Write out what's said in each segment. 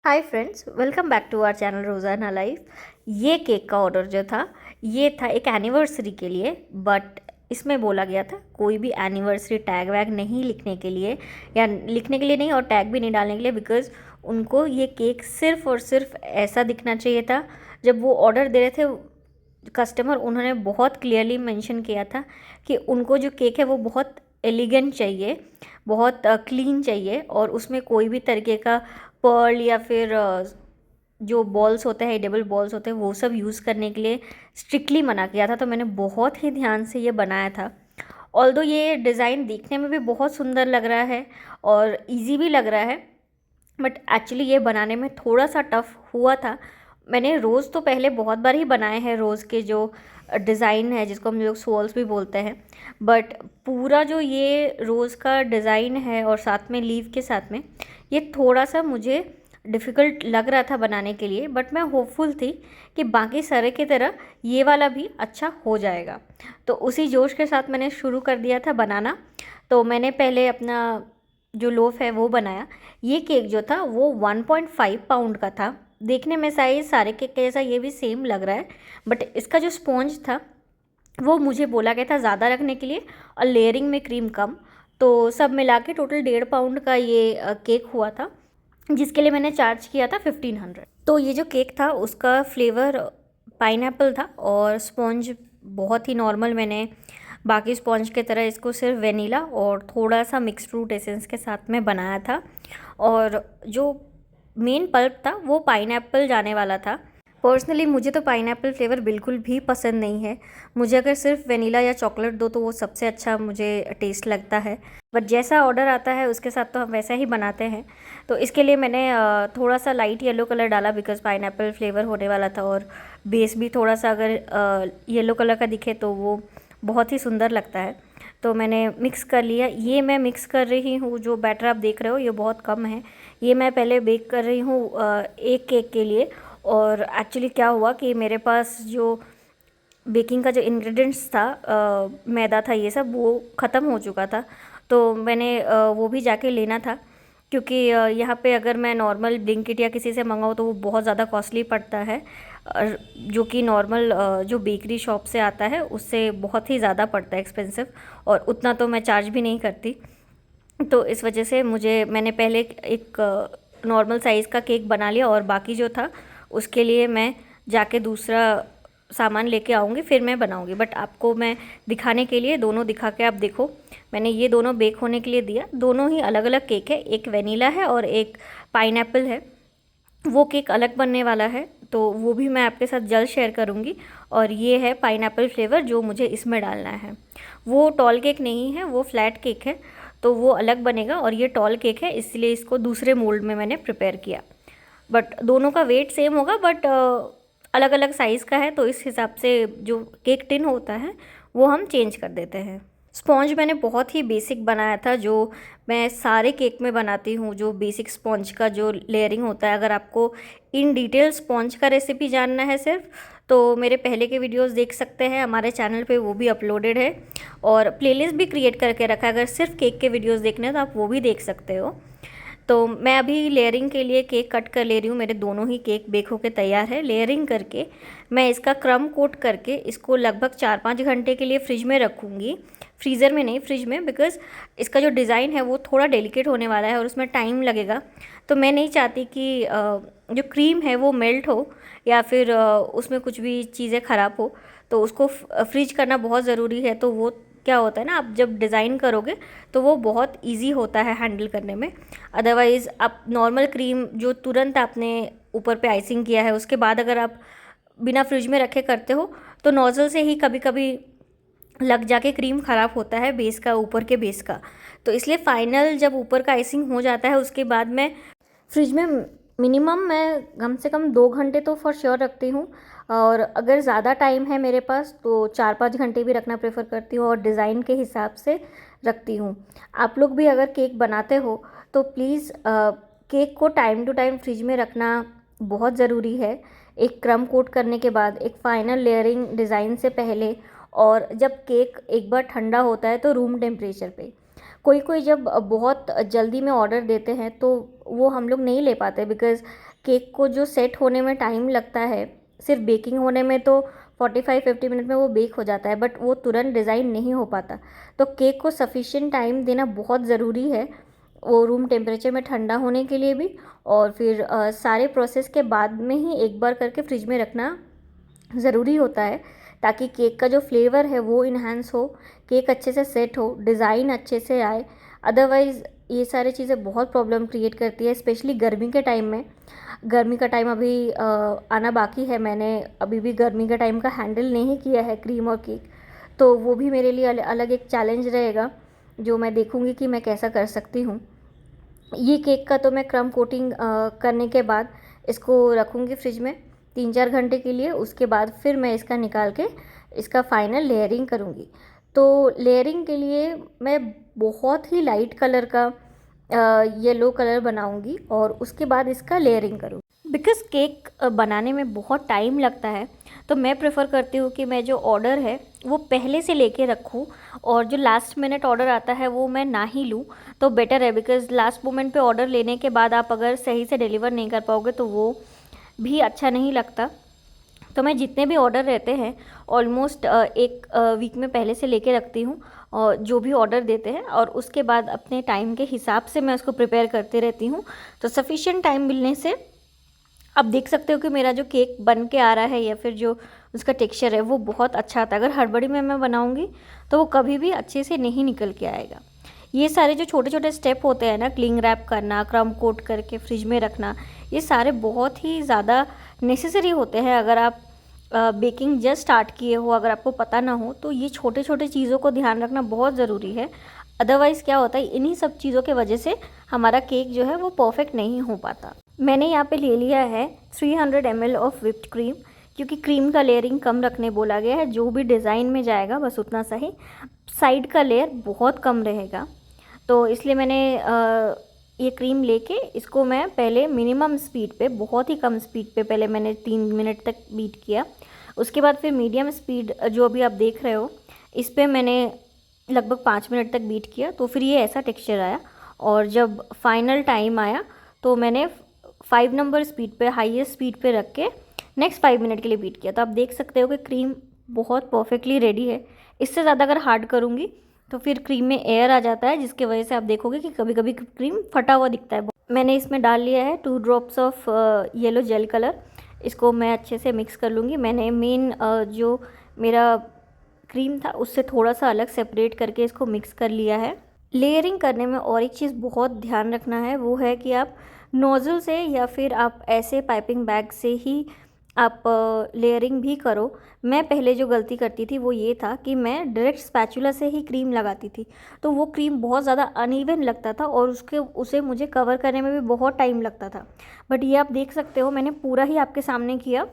Hi friends, welcome back to our channel Rozana life. ये cake का order जो था ये था एक एनिवर्सरी के लिए। बट इसमें बोला गया था कोई भी एनिवर्सरी टैग वैग नहीं लिखने के लिए, या लिखने के लिए नहीं और टैग भी नहीं डालने के लिए, बिकॉज़ उनको ये केक सिर्फ़ और सिर्फ ऐसा दिखना चाहिए था। जब वो ऑर्डर दे रहे थे कस्टमर, उन्होंने बहुत क्लियरली मेंशन किया था कि उनको जो केक है वो बहुत एलिगेंट चाहिए, बहुत क्लीन चाहिए, और उसमें कोई भी तरीके का पर्ल या फिर जो बॉल्स होते हैं, एडिबल बॉल्स होते हैं, वो सब यूज़ करने के लिए स्ट्रिक्टली मना किया था। तो मैंने बहुत ही ध्यान से ये बनाया था। ऑल्दो ये डिज़ाइन देखने में भी बहुत सुंदर लग रहा है और इजी भी लग रहा है, बट एक्चुअली ये बनाने में थोड़ा सा टफ़ हुआ था। मैंने रोज़ तो पहले बहुत बार ही बनाए हैं, रोज़ के जो डिज़ाइन है जिसको हम लोग सोल्स भी बोलते हैं, बट पूरा जो ये रोज़ का डिज़ाइन है और साथ में लीव के साथ में, ये थोड़ा सा मुझे डिफ़िकल्ट लग रहा था बनाने के लिए। बट मैं होपफुल थी कि बाकी सारे की तरह ये वाला भी अच्छा हो जाएगा। तो उसी जोश के साथ मैंने शुरू कर दिया था बनाना। तो मैंने पहले अपना जो लोफ है वो बनाया। ये केक जो था वो 1.5 पाउंड का था। देखने में साइज सारे केक के जैसा ये भी सेम लग रहा है, बट इसका जो स्पॉन्ज था वो मुझे बोला गया था ज़्यादा रखने के लिए और लेयरिंग में क्रीम कम। तो सब मिला के टोटल 1.5 पाउंड का ये केक हुआ था, जिसके लिए मैंने चार्ज किया था 1500। तो ये जो केक था उसका फ्लेवर पाइनएप्पल था और स्पॉन्ज बहुत ही नॉर्मल, मैंने बाकी स्पॉन्ज की तरह इसको सिर्फ वेनीला और थोड़ा सा मिक्स फ्रूट एसेंस के साथ में बनाया था। और जो मेन पल्प था वो पाइनएप्पल जाने वाला था। पर्सनली मुझे तो पाइनएप्पल फ्लेवर बिल्कुल भी पसंद नहीं है। मुझे अगर सिर्फ वेनीला या चॉकलेट दो तो वो सबसे अच्छा मुझे टेस्ट लगता है। बट जैसा ऑर्डर आता है उसके साथ तो हम वैसा ही बनाते हैं। तो इसके लिए मैंने थोड़ा सा लाइट येलो कलर डाला, बिकॉज़ पाइनएप्पल फ्लेवर होने वाला था, और बेस भी थोड़ा सा अगर येलो कलर का दिखे तो वो बहुत ही सुंदर लगता है। तो मैंने मिक्स कर लिया। ये मैं मिक्स कर रही हूँ, जो बैटर आप देख रहे हो ये बहुत कम है। ये मैं पहले बेक कर रही हूँ एक केक के लिए। और एक्चुअली क्या हुआ कि मेरे पास जो बेकिंग का जो इंग्रेडिएंट्स था, मैदा था, ये सब वो ख़त्म हो चुका था। तो मैंने वो भी जाके लेना था, क्योंकि यहाँ पे अगर मैं नॉर्मल ब्लिंकिट या किसी से मंगाऊँ तो वो बहुत ज़्यादा कॉस्टली पड़ता है, जो कि नॉर्मल जो बेकरी शॉप से आता है उससे बहुत ही ज़्यादा पड़ता है एक्सपेंसिव, और उतना तो मैं चार्ज भी नहीं करती। तो इस वजह से मैंने पहले एक नॉर्मल साइज़ का केक बना लिया, और बाकी जो था उसके लिए मैं जाके दूसरा सामान लेके आऊँगी, फिर मैं बनाऊँगी। बट आपको मैं दिखाने के लिए दोनों दिखा के आप देखो। मैंने ये दोनों बेक होने के लिए दिया। दोनों ही अलग अलग केक है, एक वेनीला है और एक पाइनएप्पल है। वो केक अलग बनने वाला है, तो वो भी मैं आपके साथ जल्द शेयर करूँगी। और ये है पाइनएप्पल फ्लेवर जो मुझे इसमें डालना है। वो टॉल केक नहीं है, वो फ्लैट केक है, तो वो अलग बनेगा। और ये टॉल केक है, इसलिए इसको दूसरे मोल्ड में मैंने प्रिपेयर किया। बट दोनों का वेट सेम होगा, बट अलग अलग साइज़ का है, तो इस हिसाब से जो केक टिन होता है वो हम चेंज कर देते हैं। स्पॉन्ज मैंने बहुत ही बेसिक बनाया था, जो मैं सारे केक में बनाती हूँ। जो बेसिक स्पॉन्ज का जो लेयरिंग होता है, अगर आपको इन डिटेल स्पॉन्ज का रेसिपी जानना है सिर्फ, तो मेरे पहले के वीडियोस देख सकते हैं, हमारे चैनल पे वो भी अपलोडेड है। और प्लेलिस्ट भी क्रिएट करके रखा है, अगर सिर्फ केक के वीडियोस देखने हैं तो आप वो भी देख सकते हो। तो मैं अभी लेयरिंग के लिए केक कट कर ले रही हूँ। मेरे दोनों ही केक बेक होके तैयार है। लेयरिंग करके मैं इसका क्रम कोट करके इसको लगभग 4-5 घंटे के लिए फ्रिज में रखूँगी। फ्रीज़र में नहीं, फ्रिज में, बिकॉज़ इसका जो डिज़ाइन है वो थोड़ा डेलिकेट होने वाला है और उसमें टाइम लगेगा। तो मैं नहीं चाहती कि जो क्रीम है वो मेल्ट हो या फिर उसमें कुछ भी चीज़ें ख़राब हो। तो उसको फ्रीज करना बहुत ज़रूरी है। तो वो क्या होता है ना, आप जब डिज़ाइन करोगे तो वो बहुत इजी होता है हैंडल करने में। अदरवाइज़ आप नॉर्मल क्रीम जो तुरंत आपने ऊपर पे आइसिंग किया है उसके बाद अगर आप बिना फ्रिज में रखे करते हो तो नोज़ल से ही कभी कभी लग जाके क्रीम ख़राब होता है, बेस का, ऊपर के बेस का। तो इसलिए फ़ाइनल जब ऊपर का आइसिंग हो जाता है उसके बाद मैं फ्रिज में मिनिमम मैं कम से कम 2 घंटे तो फॉर श्योर रखती हूँ। और अगर ज़्यादा टाइम है मेरे पास तो 4-5 घंटे भी रखना प्रेफर करती हूँ, और डिज़ाइन के हिसाब से रखती हूँ। आप लोग भी अगर केक बनाते हो तो प्लीज़ केक को टाइम टू टाइम फ्रिज में रखना बहुत ज़रूरी है। एक क्रम कोट करने के बाद, एक फ़ाइनल लेयरिंग डिज़ाइन से पहले, और जब केक एक बार ठंडा होता है तो रूम टेम्परेचर पे। कोई कोई जब बहुत जल्दी में ऑर्डर देते हैं तो वो हम लोग नहीं ले पाते, बिकॉज़ केक को जो सेट होने में टाइम लगता है, सिर्फ बेकिंग होने में तो 45-50 मिनट में वो बेक हो जाता है, बट वो तुरंत डिज़ाइन नहीं हो पाता। तो केक को सफिशिएंट टाइम देना बहुत ज़रूरी है, वो रूम टेम्परेचर में ठंडा होने के लिए भी, और फिर सारे प्रोसेस के बाद में ही एक बार करके फ्रिज में रखना ज़रूरी होता है, ताकि केक का जो फ्लेवर है वो इन्हांस हो, केक अच्छे से सेट हो, डिज़ाइन अच्छे से आए। अदरवाइज़ ये सारी चीज़ें बहुत प्रॉब्लम क्रिएट करती है, स्पेशली गर्मी के टाइम में। गर्मी का टाइम अभी आना बाकी है, मैंने अभी भी गर्मी का टाइम का हैंडल नहीं किया है क्रीम और केक, तो वो भी मेरे लिए अलग एक चैलेंज रहेगा, जो मैं देखूँगी कि मैं कैसा कर सकती हूँ। ये केक का तो मैं क्रम कोटिंग करने के बाद इसको रखूँगी फ्रिज में 3-4 घंटे के लिए। उसके बाद फिर मैं इसका निकाल के इसका फाइनल लेयरिंग करूँगी। तो लेयरिंग के लिए मैं बहुत ही लाइट कलर का येलो कलर बनाऊँगी और उसके बाद इसका लेयरिंग करूँगी। बिकॉज़ केक बनाने में बहुत टाइम लगता है, तो मैं प्रेफर करती हूँ कि मैं जो ऑर्डर है वो पहले से लेके रखूँ, और जो लास्ट मिनट ऑर्डर आता है वो मैं ना ही लूँ तो बेटर है। बिकॉज़ लास्ट मोमेंट पे ऑर्डर लेने के बाद आप अगर सही से डिलीवर नहीं कर पाओगे तो वो भी अच्छा नहीं लगता। तो मैं जितने भी ऑर्डर रहते हैं ऑलमोस्ट एक वीक में पहले से लेके रखती हूँ, और जो भी ऑर्डर देते हैं, और उसके बाद अपने टाइम के हिसाब से मैं उसको प्रिपेयर करते रहती हूँ। तो सफिशिएंट टाइम मिलने से आप देख सकते हो कि मेरा जो केक बन के आ रहा है या फिर जो उसका टेक्सचर है वो बहुत अच्छा आता है। अगर हड़बड़ी में मैं बनाऊंगी तो वो कभी भी अच्छे से नहीं निकल के आएगा। ये सारे जो छोटे छोटे स्टेप होते हैं ना, क्लिंग रैप करना, क्रम कोट करके फ्रिज में रखना, ये सारे बहुत ही ज़्यादा नेसेसरी होते हैं। अगर आप बेकिंग जस्ट स्टार्ट किए हो, अगर आपको पता ना हो, तो ये छोटे छोटे चीज़ों को ध्यान रखना बहुत ज़रूरी है। अदरवाइज़ क्या होता है, इन्हीं सब चीज़ों के वजह से हमारा केक जो है वो परफेक्ट नहीं हो पाता। मैंने यहाँ पे ले लिया है 300 ml ऑफ व्हिप्ड क्रीम, क्योंकि क्रीम का लेयरिंग कम रखने बोला गया है। जो भी डिज़ाइन में जाएगा बस उतना सही, साइड का लेयर बहुत कम रहेगा। तो इसलिए मैंने ये क्रीम लेके इसको मैं पहले मिनिमम स्पीड पे, बहुत ही कम स्पीड पे पहले मैंने 3 मिनट तक बीट किया। उसके बाद फिर मीडियम स्पीड जो अभी आप देख रहे हो इस पर मैंने लगभग 5 मिनट तक बीट किया। तो फिर ये ऐसा टेक्सचर आया, और जब फाइनल टाइम आया तो मैंने 5 नंबर स्पीड पे, हाईएस्ट स्पीड पे रख के नेक्स्ट 5 मिनट के लिए बीट किया। तो आप देख सकते हो कि क्रीम बहुत परफेक्टली रेडी है। इससे ज़्यादा अगर हार्ड करूँगी तो फिर क्रीम में एयर आ जाता है, जिसकी वजह से आप देखोगे कि कभी कभी क्रीम फटा हुआ दिखता है। मैंने इसमें डाल लिया है 2 drops of yellow jail colour. इसको मैं अच्छे से मिक्स कर लूँगी। मैंने मेन जो मेरा क्रीम था उससे थोड़ा सा अलग सेपरेट करके इसको मिक्स कर लिया है। लेयरिंग करने में और एक चीज़ बहुत ध्यान रखना है, वो है कि आप नोज़ल से या फिर आप ऐसे पाइपिंग बैग से ही आप लेयरिंग भी करो। मैं पहले जो गलती करती थी वो ये था कि मैं डायरेक्ट स्पैचुला से ही क्रीम लगाती थी, तो वो क्रीम बहुत ज़्यादा अनइवन लगता था और उसे मुझे कवर करने में भी बहुत टाइम लगता था। बट ये आप देख सकते हो मैंने पूरा ही आपके सामने किया।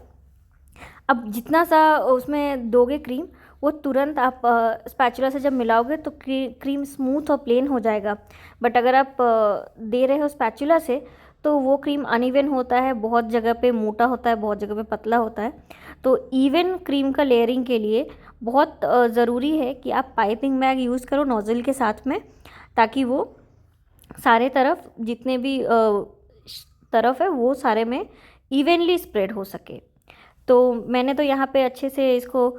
अब जितना सा उसमें दोगे क्रीम, वो तुरंत आप स्पैचुला से जब मिलाओगे तो क्रीम स्मूथ और प्लेन हो जाएगा। बट अगर आप दे रहे हो स्पैचुला से तो वो क्रीम अनइवन होता है, बहुत जगह पे मोटा होता है, बहुत जगह पे पतला होता है। तो इवन क्रीम का लेयरिंग के लिए बहुत ज़रूरी है कि आप पाइपिंग बैग यूज़ करो नोज़ल के साथ में, ताकि वो सारे तरफ जितने भी तरफ है वो सारे में इवनली स्प्रेड हो सके। तो मैंने तो यहाँ पे अच्छे से इसको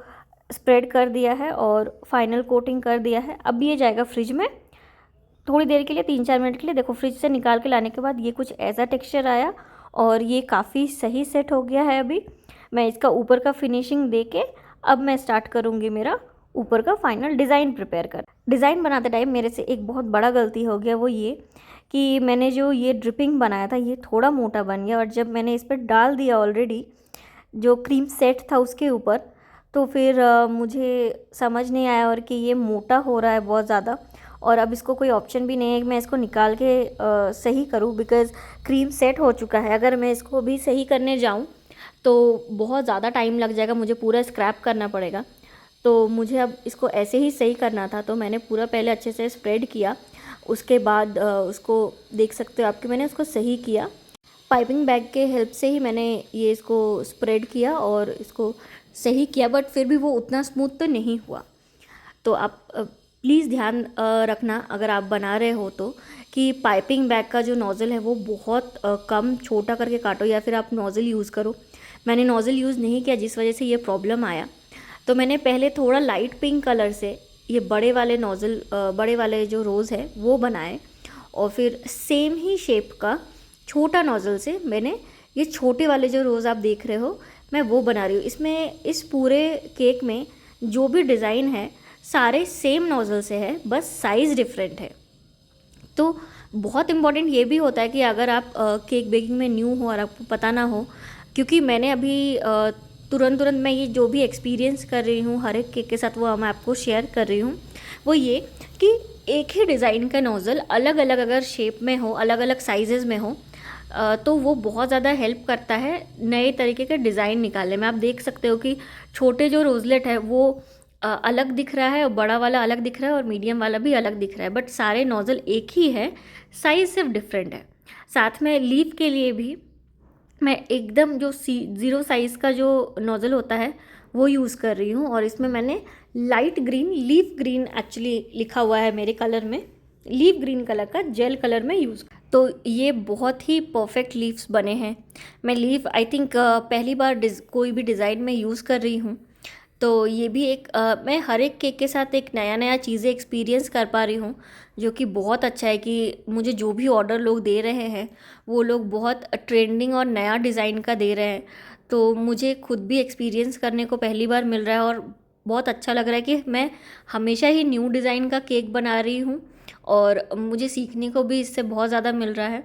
स्प्रेड कर दिया है और फाइनल कोटिंग कर दिया है। अब ये जाएगा फ्रिज में थोड़ी देर के लिए, 3-4 मिनट के लिए। देखो फ्रिज से निकाल के लाने के बाद ये कुछ ऐसा टेक्सचर आया और ये काफ़ी सही सेट हो गया है। अभी मैं इसका ऊपर का फिनिशिंग दे के अब मैं स्टार्ट करूँगी मेरा ऊपर का फाइनल डिज़ाइन प्रिपेयर कर। डिज़ाइन बनाते टाइम मेरे से एक बहुत बड़ा गलती हो गया, वो ये कि मैंने जो ये ड्रिपिंग बनाया था ये थोड़ा मोटा बन गया, और जब मैंने इस पर डाल दिया ऑलरेडी जो क्रीम सेट था उसके ऊपर, तो फिर मुझे समझ नहीं आया और कि ये मोटा हो रहा है बहुत ज़्यादा। और अब इसको कोई ऑप्शन भी नहीं है कि मैं इसको निकाल के सही करूं, बिकॉज़ क्रीम सेट हो चुका है। अगर मैं इसको भी सही करने जाऊं तो बहुत ज़्यादा टाइम लग जाएगा, मुझे पूरा स्क्रैप करना पड़ेगा। तो मुझे अब इसको ऐसे ही सही करना था, तो मैंने पूरा पहले अच्छे से स्प्रेड किया। उसके बाद उसको देख सकते हो आपके, मैंने उसको सही किया। पाइपिंग बैग के हेल्प से ही मैंने ये इसको स्प्रेड किया और इसको सही किया, बट फिर भी वो उतना स्मूथ तो नहीं हुआ। तो आप प्लीज़ ध्यान रखना अगर आप बना रहे हो तो, कि पाइपिंग बैग का जो नोज़ल है वो बहुत कम छोटा करके काटो, या फिर आप नोज़ल यूज़ करो। मैंने नोज़ल यूज़ नहीं किया जिस वजह से ये प्रॉब्लम आया। तो मैंने पहले थोड़ा लाइट पिंक कलर से ये बड़े वाले नोज़ल, बड़े वाले जो रोज़ है वो बनाए, और फिर सेम ही शेप का छोटा नोज़ल से मैंने ये छोटे वाले जो रोज़ आप देख रहे हो मैं वो बना रही हूँ। इसमें इस पूरे केक में जो भी डिज़ाइन है सारे सेम नोज़ल से है, बस साइज़ डिफरेंट है। तो बहुत इम्पॉर्टेंट ये भी होता है कि अगर आप केक बेकिंग में न्यू हो और आपको पता ना हो, क्योंकि मैंने अभी तुरंत मैं ये जो भी एक्सपीरियंस कर रही हूँ हर एक केक के साथ वो मैं आपको शेयर कर रही हूँ, वो ये कि एक ही डिज़ाइन का नोज़ल अलग अलग अगर शेप में हो, अलग अलग साइजेज़ में हो, तो वो बहुत ज़्यादा हेल्प करता है नए तरीके के डिज़ाइन निकालने में। आप देख सकते हो कि छोटे जो रोज़लेट है वो अलग दिख रहा है, और बड़ा वाला अलग दिख रहा है, और मीडियम वाला भी अलग दिख रहा है, बट सारे नोज़ल एक ही है, साइज़ सिर्फ डिफरेंट है। साथ में लीफ के लिए भी मैं एकदम जो ज़ीरो साइज़ का जो नोज़ल होता है वो यूज़ कर रही हूँ, और इसमें मैंने light green, leaf green actually लिखा हुआ है मेरे कलर में, लीफ ग्रीन कलर का जेल कलर में यूज़। तो ये बहुत ही परफेक्ट लीव्स बने हैं। मैं लीफ आई थिंक पहली बार कोई भी डिज़ाइन में यूज़ कर रही हूँ, तो ये भी एक मैं हर एक केक के साथ एक नया चीज़ें एक्सपीरियंस कर पा रही हूँ, जो कि बहुत अच्छा है कि मुझे जो भी ऑर्डर लोग दे रहे हैं वो लोग बहुत ट्रेंडिंग और नया डिज़ाइन का दे रहे हैं। तो मुझे खुद भी एक्सपीरियंस करने को पहली बार मिल रहा है, और बहुत अच्छा लग रहा है कि मैं हमेशा ही न्यू डिज़ाइन का केक बना रही हूँ, और मुझे सीखने को भी इससे बहुत ज़्यादा मिल रहा है।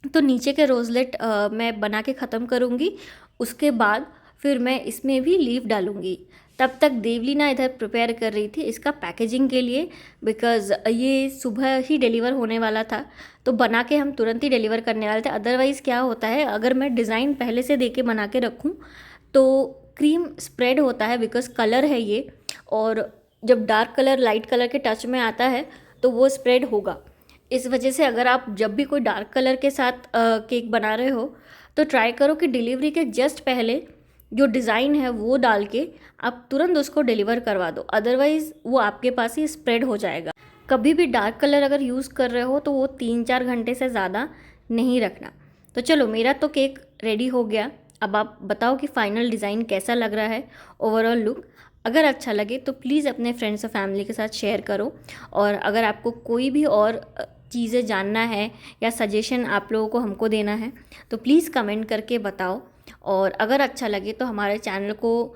तो नीचे के रोज़लेट मैं बना के ख़त्म करूँगी, उसके बाद फिर मैं इसमें भी लीफ डालूँगी। तब तक देवलीना इधर प्रिपेयर कर रही थी इसका पैकेजिंग के लिए, बिकॉज़ ये सुबह ही डिलीवर होने वाला था, तो बना के हम तुरंत ही डिलीवर करने वाले थे। अदरवाइज़ क्या होता है, अगर मैं डिज़ाइन पहले से दे के बना के रखूँ तो क्रीम स्प्रेड होता है, बिकॉज़ कलर है ये, और जब डार्क कलर लाइट कलर के टच में आता है तो वो स्प्रेड होगा। इस वजह से अगर आप जब भी कोई डार्क कलर के साथ केक बना रहे हो तो ट्राई करो कि डिलीवरी के जस्ट पहले जो डिज़ाइन है वो डाल के आप तुरंत उसको डिलीवर करवा दो, अदरवाइज़ वो आपके पास ही स्प्रेड हो जाएगा। कभी भी डार्क कलर अगर यूज़ कर रहे हो तो वो 3-4 घंटे से ज़्यादा नहीं रखना। तो चलो, मेरा तो केक रेडी हो गया। अब आप बताओ कि फ़ाइनल डिज़ाइन कैसा लग रहा है, ओवरऑल लुक। अगर अच्छा लगे तो प्लीज़ अपने फ्रेंड्स और फैमिली के साथ शेयर करो, और अगर आपको कोई भी और चीज़ें जानना है या सजेशन आप लोगों को हमको देना है तो प्लीज़ कमेंट करके बताओ। और अगर अच्छा लगे तो हमारे चैनल को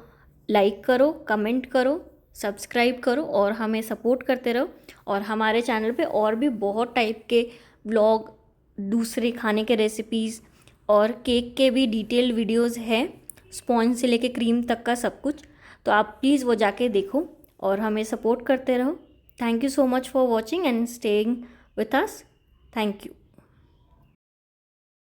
लाइक करो, कमेंट करो, सब्सक्राइब करो, और हमें सपोर्ट करते रहो। और हमारे चैनल पे और भी बहुत टाइप के व्लॉग, दूसरे खाने के रेसिपीज़ और केक के भी डिटेल वीडियोज़ हैं, स्पॉन्ज से लेके क्रीम तक का सब कुछ। तो आप प्लीज़ वो जाके देखो और हमें सपोर्ट करते रहो। Thank you so much for watching and staying with us. Thank you.